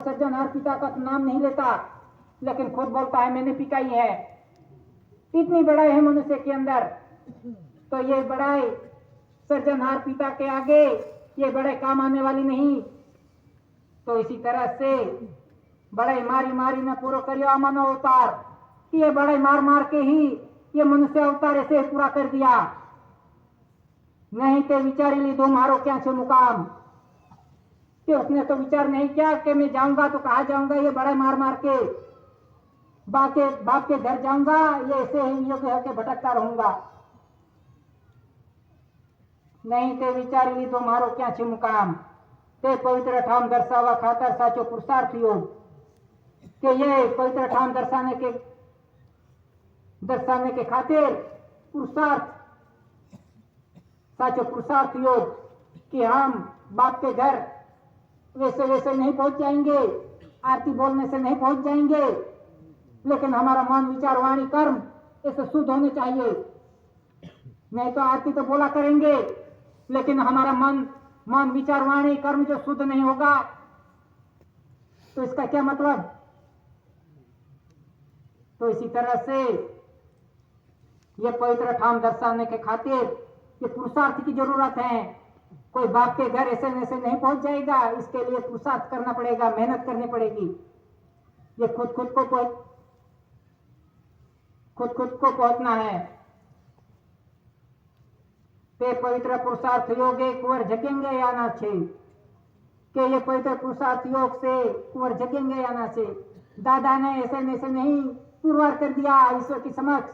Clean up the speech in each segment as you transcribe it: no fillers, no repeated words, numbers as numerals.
सज्जनहार पिता का तो नाम नहीं लेता, लेकिन खुद बोलता है मैंने पिटाई है। इतनी बड़ाई है मनुष्य के अंदर, तो ये बड़ाई सज्जनहार पिता के आगे ये बड़े काम आने वाली नहीं। तो इसी तरह से बड़ाई मारी मारी न पूरा करियो मानव अवतार, कि ये बड़ाई मार मार के ही ये मनुष्य अवतार ऐसे पूरा कर दिया। नहीं तो विचारी ली दो मारो क्या छे मुकाम, कि उसने तो विचार नहीं किया कि मैं जाऊंगा तो कहा जाऊंगा, ये बड़ा मार मार के बाप के घर जाऊंगा, ये ऐसे ही योग्य है कि भटकता रहूंगा। नहीं ते विचार ली तो मारो क्या छे मुकाम, ते पवित्र ठाम दर्शावा खातर साचो पुरुषार्थ योग, कि ये पवित्र ठाम दर्शाने के खातिर पुरुषार्थ, साचो पुरुषार्थ योग, कि हम बाप के घर वैसे वैसे नहीं पहुंच जाएंगे, आरती बोलने से नहीं पहुंच जाएंगे, लेकिन हमारा मन विचार वाणी कर्म ऐसे शुद्ध होने चाहिए। नहीं तो आरती तो बोला करेंगे, लेकिन हमारा मन विचार वाणी कर्म जो शुद्ध नहीं होगा तो इसका क्या मतलब। तो इसी तरह से ये पवित्र ठाम दर्शाने के खातिर ये पुरुषार्थ की जरूरत है। कोई बाप के घर ऐसे वैसे नहीं पहुंच जाएगा, इसके लिए पुरुषार्थ करना पड़ेगा, मेहनत करनी पड़ेगी। ये खुद को पहुंचना है। ते पवित्र पुरुषार्थ योग कुंवर जगेंगे या ना छे, कि ये पवित्र पुरुषार्थ योग से कुंवर जगेंगे या ना छे। दादा ने ऐसे नहीं पुरवार कर दिया ईश्वर की समक्ष,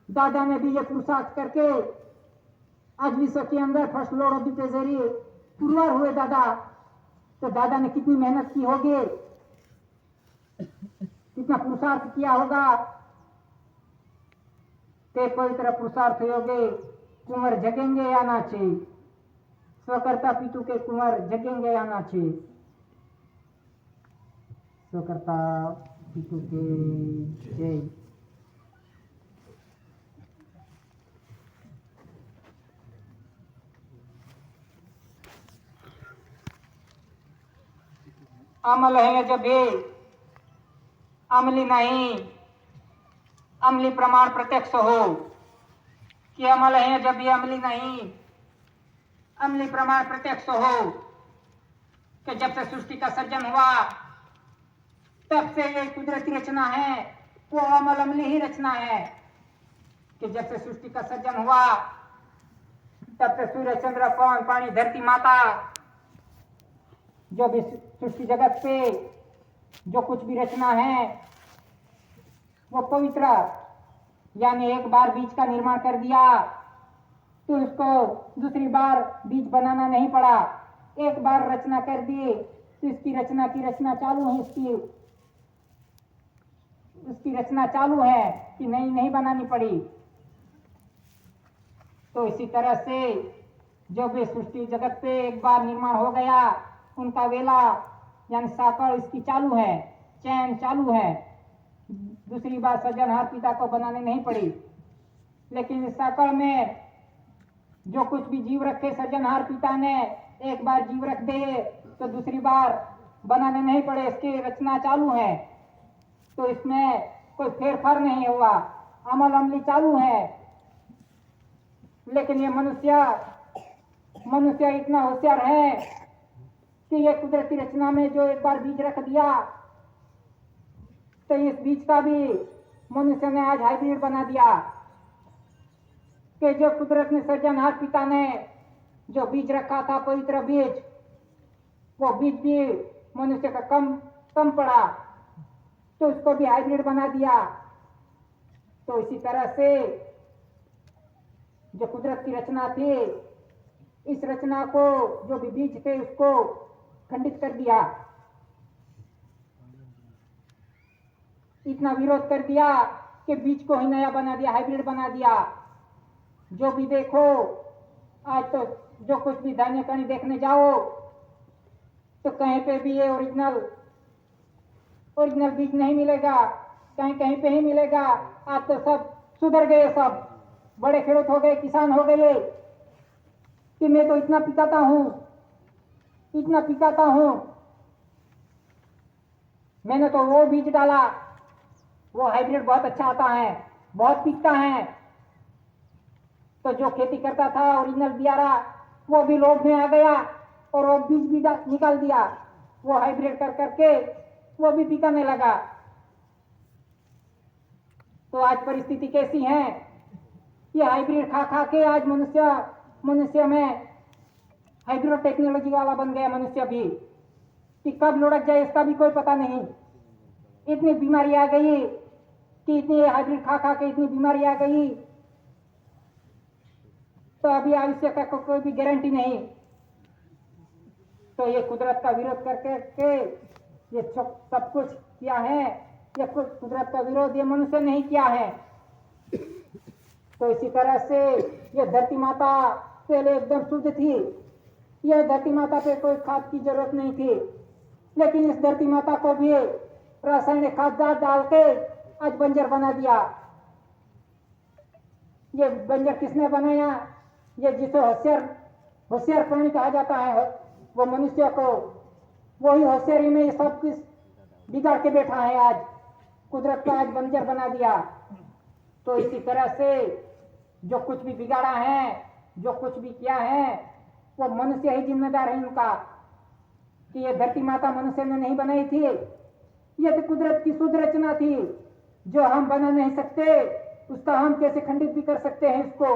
दादा ने भी ये पुरुषार्थ करके आज विश्व के अंदर first Lord of the treasury Purwar हुए दादा। तो दादा ने कितनी मेहनत की होगी, कितना पुरुषार्थ किया होगा। ते पवित्र पुरुषार्थ योगे कुंवर जगेंगे या ना छे, स्वकर्ता पितु के कुंवर जगेंगे या ना छे। स्वकर्ता पितु के जय। अमल है जब ये अमली नहीं, अमली प्रमाण प्रत्यक्ष हो, कि अमल है जब ये अमली नहीं, अमली प्रमाण प्रत्यक्ष हो, कि जब से सृष्टि का सर्जन हुआ तब से ये कुदरती रचना है, वो अमल अमली ही रचना है। कि जब से सृष्टि का सर्जन हुआ तब से सूर्य चंद्र पवन पानी धरती माता, जो भी सृष्टि जगत पे जो कुछ भी रचना है वो पवित्र, यानी एक बार बीज का निर्माण कर दिया तो उसको दूसरी बार बीज बनाना नहीं पड़ा। एक बार रचना कर दी तो इसकी रचना चालू है, उसकी रचना चालू है, कि नहीं बनानी पड़ी। तो इसी तरह से जो भी सृष्टि जगत पे एक बार निर्माण हो गया, उनका वेला यानी साकल इसकी चालू है, चैन चालू है, दूसरी बार सृजनहार पिता को बनाने नहीं पड़ी। लेकिन इस साकल में जो कुछ भी जीव रखे सृजनहार पिता ने, एक बार जीव रख दे तो दूसरी बार बनाने नहीं पड़े, इसकी रचना चालू है। तो इसमें कोई फेरफार नहीं हुआ, अमल अमली चालू है। लेकिन ये मनुष्य इतना होशियार है कि ये कुदरती रचना में जो एक बार बीज रख दिया तो इस बीज का भी मनुष्य ने आज हाइब्रिड बना दिया। कि जो कुदरत ने सृजनहार पिता ने जो बीज रखा था पवित्र बीज, वो बीज भी मनुष्य का कम पड़ा तो उसको भी हाइब्रिड बना दिया। तो इसी तरह से जो कुदरत की रचना थी, इस रचना को जो भी बीज थे उसको खंडित कर दिया, इतना विरोध कर दिया कि बीज को ही नया बना दिया, हाइब्रिड बना दिया। जो भी देखो आज तो जो कुछ भी धान्य कहीं देखने जाओ तो कहीं पे भी ये ओरिजिनल बीज नहीं मिलेगा, कहीं पे ही मिलेगा। आज तो सब सुधर गए, सब बड़े खेडूत हो गए, किसान हो गए, कि मैं तो इतना पिकाता हूं मैंने तो वो बीज डाला, वो हाइब्रिड बहुत अच्छा आता है, बहुत बिकता है। तो जो खेती करता था ओरिजिनल बियारा, वो भी लोभ में आ गया और वो बीज भी निकाल दिया, वो हाइब्रिड कर करके वो भी बिकाने लगा। तो आज परिस्थिति कैसी है, ये हाइब्रिड खा खा के आज मनुष्य में हाइब्रिड टेक्नोलॉजी वाला बन गया मनुष्य भी, कि कब लुढ़क जाए इसका भी कोई पता नहीं। इतनी बीमारी आ गई कि इतनी हाइब्रिड खा खा के इतनी बीमारी आ गई, तो अभी आयुष्य का कोई भी गारंटी नहीं। तो ये कुदरत का विरोध करके के ये सब कुछ किया है, ये कुदरत का विरोध ये मनुष्य नहीं किया है। तो इसी तरह से ये धरती माता पहले एकदम शुद्ध थी, ये धरती माता पे कोई खाद की जरूरत नहीं थी, लेकिन इस धरती माता को भी रासायनिक खाद डाल के आज बंजर बना दिया। ये बंजर किसने बनाया, ये जिसे होशियार प्राणी कहा जाता है, वो मनुष्य को, वही होशियारी में सब कुछ बिगाड़ के बैठा है, आज कुदरत का आज बंजर बना दिया। तो इसी तरह से जो कुछ भी बिगाड़ा है, जो कुछ भी किया है, वो मनुष्य ही जिम्मेदार है इनका, कि ये धरती माता मनुष्य ने नहीं बनाई थी, ये तो कुदरत की शुद्ध रचना थी, जो हम बना नहीं सकते उसका हम कैसे खंडित भी कर सकते हैं इसको।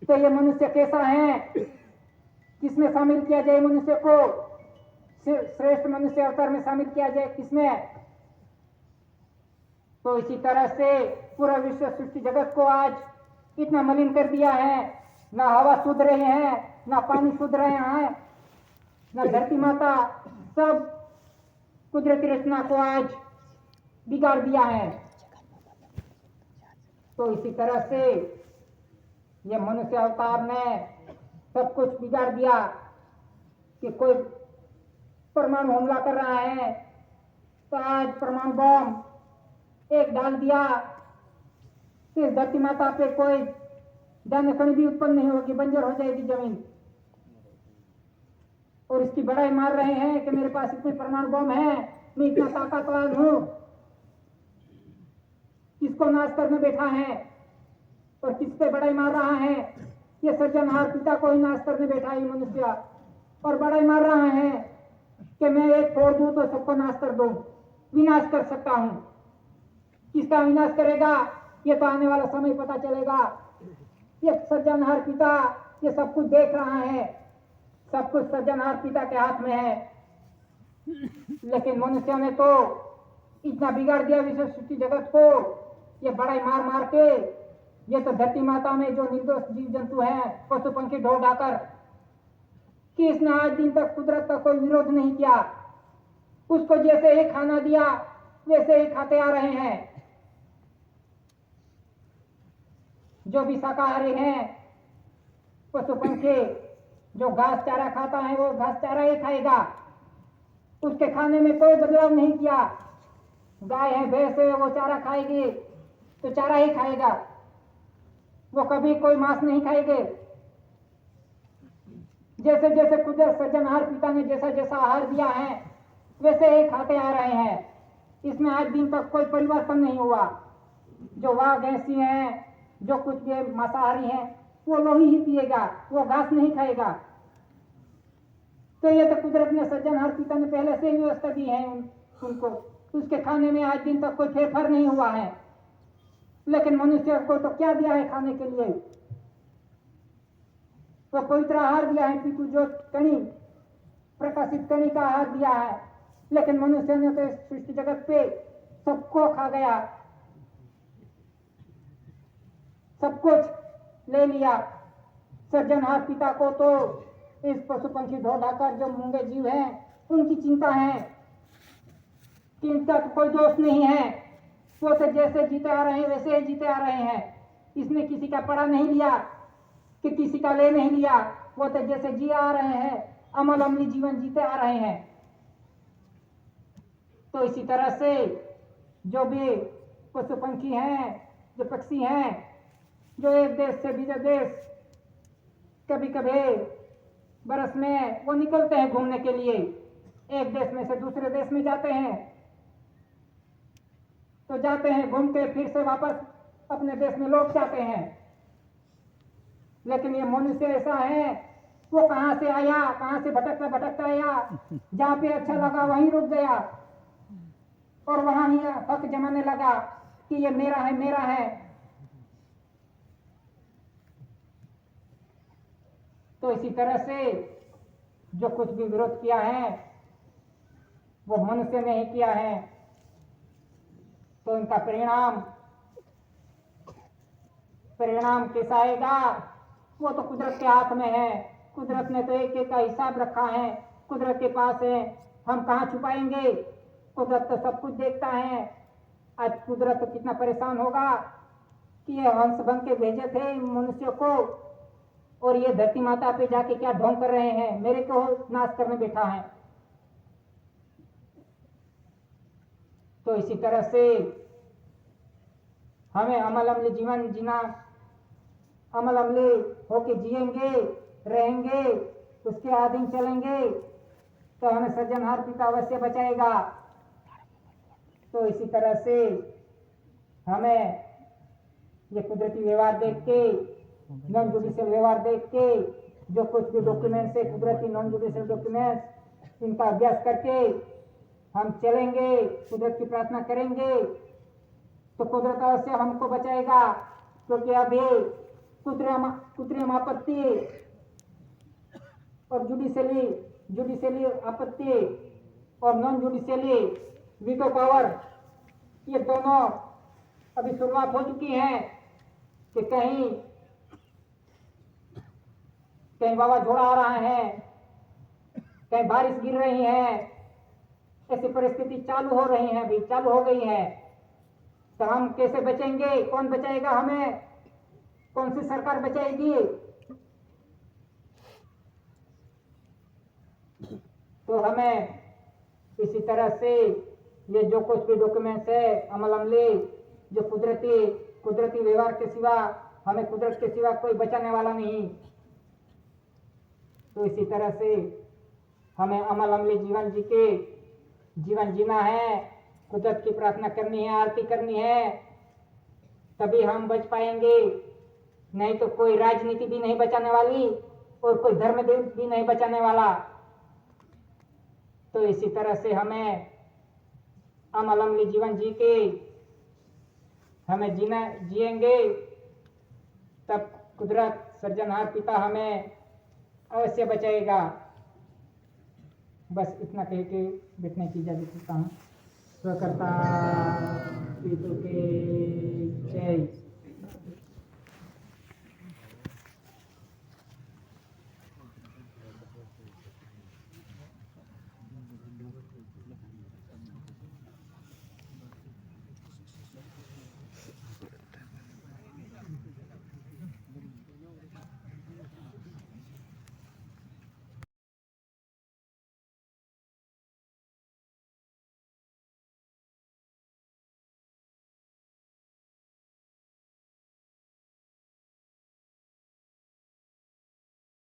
तो ये मनुष्य कैसा है, किसमें शामिल किया जाए मनुष्य को, श्रेष्ठ मनुष्य अवतार में शामिल किया जाए किसमें। तो इसी तरह से पूरा विश्व सृष्टि जगत को आज इतना मलिन कर दिया है, ना हवा शुद्ध रहे हैं, ना पानी शुद्ध रहे हैं, ना धरती माता, सब कुदरती रचना को आज बिगाड़ दिया है। तो इसी तरह से ये मनुष्य अवतार ने सब कुछ बिगाड़ दिया, कि कोई परमाणु हमला कर रहा है तो आज परमाणु बम एक डाल दिया, फिर धरती माता पे कोई दाने कण भी उत्पन्न नहीं होगी, बंजर हो जाएगी जमीन। और इसकी बड़ाई मार रहे हैं कि मेरे पास इतने परमाणु बम है, मैं इतना ताकतवर हूं। किसको नाश करने बैठा है और किस पे बड़ाई मार रहा है, ये सृजनहार पिता को ही नाश करने बैठा है मनुष्य, और बड़ाई मार रहा है कि मैं एक फोड़ दूं तो सबको नाश कर दूं, विनाश कर सकता हूं। किसका विनाश करेगा ये तो आने वाला समय पता चलेगा। ये सृजनहार पिता ये सब कुछ देख रहा है, सब कुछ सृजनहार पिता के हाथ में है, लेकिन मनुष्य ने तो इतना बिगाड़ दिया विश्व सृष्टि जगत को, ये बड़ाई मार मार के। ये तो धरती माता में जो निर्दोष जीव जंतु हैं, पशु पंखी ढोर ढाकर, कि इसने आज दिन तक कुदरत का कोई विरोध नहीं किया, उसको जैसे ही खाना दिया वैसे ही खाते आ रहे हैं। जो भी शाकाहारी हैं पशु पंखी, जो घास चारा खाता है वो घास चारा ही खाएगा, उसके खाने में कोई बदलाव नहीं किया। गाय है भैंस है वो चारा खाएगी तो चारा ही खाएगा, वो कभी कोई मांस नहीं खाएंगे। जैसे जैसे कुदरत सृजनहार पिता ने जैसा जैसा आहार दिया है वैसे ही खाते आ रहे हैं, इसमें आज दिन तक कोई परिवर्तन नहीं हुआ। जो वाघ भैंसी हैं, जो कुछ भी मांसाहारी हैं, वो लोही ही पिएगा, वो घास नहीं खाएगा। तो ये तो कुदरत ने सृजनहार पिता ने पहले से ही व्यवस्था दी है उनको, उसके खाने में आज दिन तक कोई फेरफार नहीं हुआ है। लेकिन मनुष्य को तो क्या दिया है खाने के लिए, तो पवित्र आहार दिया है, पितु जो कणी प्रकाशित कणी का आहार दिया है, लेकिन मनुष्य ने तो सृष्टि जगत पे सबको खा गया, सब कुछ ले लिया। सृजनहार पिता को तो इस पशु पंखी ढो ढाकर जो मूंगे जीव हैं उनकी चिंता है कि इनका तो कोई दोष नहीं है, वो तो जैसे जीते आ रहे हैं वैसे ही जीते आ रहे हैं। इसने किसी का पड़ा नहीं लिया कि किसी का ले नहीं लिया, वो तो जैसे जी आ रहे हैं अमल अमली जीवन जीते आ रहे हैं। तो इसी तरह से जो भी पशु पंखी हैं, जो पक्षी हैं, जो एक देश से दूसरे देश कभी कभी बरस में वो निकलते हैं घूमने के लिए, एक देश में से दूसरे देश में जाते हैं, तो जाते हैं घूम के फिर से वापस अपने देश में लौट जाते हैं। लेकिन ये मनुष्य ऐसा है, वो कहां से आया, कहां से भटकता भटकता आया, जहां पे अच्छा लगा वहीं रुक गया और वहां ही हक जमाने लगा कि ये मेरा है मेरा है। तो इसी तरह से जो कुछ भी विरोध किया है वो मनुष्य ने ही किया है, तो इनका परिणाम कैसा आएगा वो तो कुदरत के हाथ में है। कुदरत ने तो एक एक का हिसाब रखा है, कुदरत के पास है, हम कहाँ छुपाएंगे। कुदरत तो सब कुछ देखता है। आज कुदरत तो कितना परेशान होगा कि ये हंस बन के भेजे थे मनुष्य को, और ये धरती माता पे जाके क्या ढोंग कर रहे हैं, मेरे को नाश करने बैठा है। तो इसी तरह से हमें अमल अमली जीवन जीना, अमल अमली होके जिएंगे, रहेंगे, उसके अधीन चलेंगे, तो हमें सृजनहार पिता अवश्य बचाएगा। तो इसी तरह से हमें ये कुदरती व्यवहार देख के, नॉन जुडिशियल व्यवहार देख के, जो कुछ भी डॉक्यूमेंट्स है कुदरती नॉन जुडिशियल डॉक्यूमेंट्स, इनका अभ्यास करके हम चलेंगे, कुदरत की प्रार्थना करेंगे, तो कुदरत अवश्य हमको बचाएगा। क्योंकि अभी कृत्रिम आपत्ति और जुडिशियली आपत्ति और नॉन जुडिशियली वीटो पावर, ये दोनों अभी शुरुआत हो चुकी है कि कहीं वावाझोड़ा आ रहा है, कहीं बारिश गिर रही है, ऐसी परिस्थिति चालू हो रही है, अभी चालू हो गई है। तो हम कैसे बचेंगे, कौन बचाएगा हमें, कौन सी सरकार बचाएगी। तो हमें इसी तरह से ये जो कुछ भी डॉक्यूमेंट्स है अमल अमली, जो कुदरती व्यवहार के सिवा, हमें कुदरत के सिवा कोई बचाने वाला नहीं। तो इसी तरह से हमें अमल अमली जीवन जीना है, कुदरत की प्रार्थना करनी है, आरती करनी है, तभी हम बच पाएंगे। नहीं तो कोई राजनीति भी नहीं बचाने वाली और कोई धर्मदेव भी नहीं बचाने वाला। तो इसी तरह से हमें अमल अमली जीवन जी के हमें जिएंगे, तब कुदरत सृजनहार पिता हमें अवश्य बचाएगा। बस इतना कह के बैठने की इजाजत देता हूँ। स्वकर्ता पितु के जय।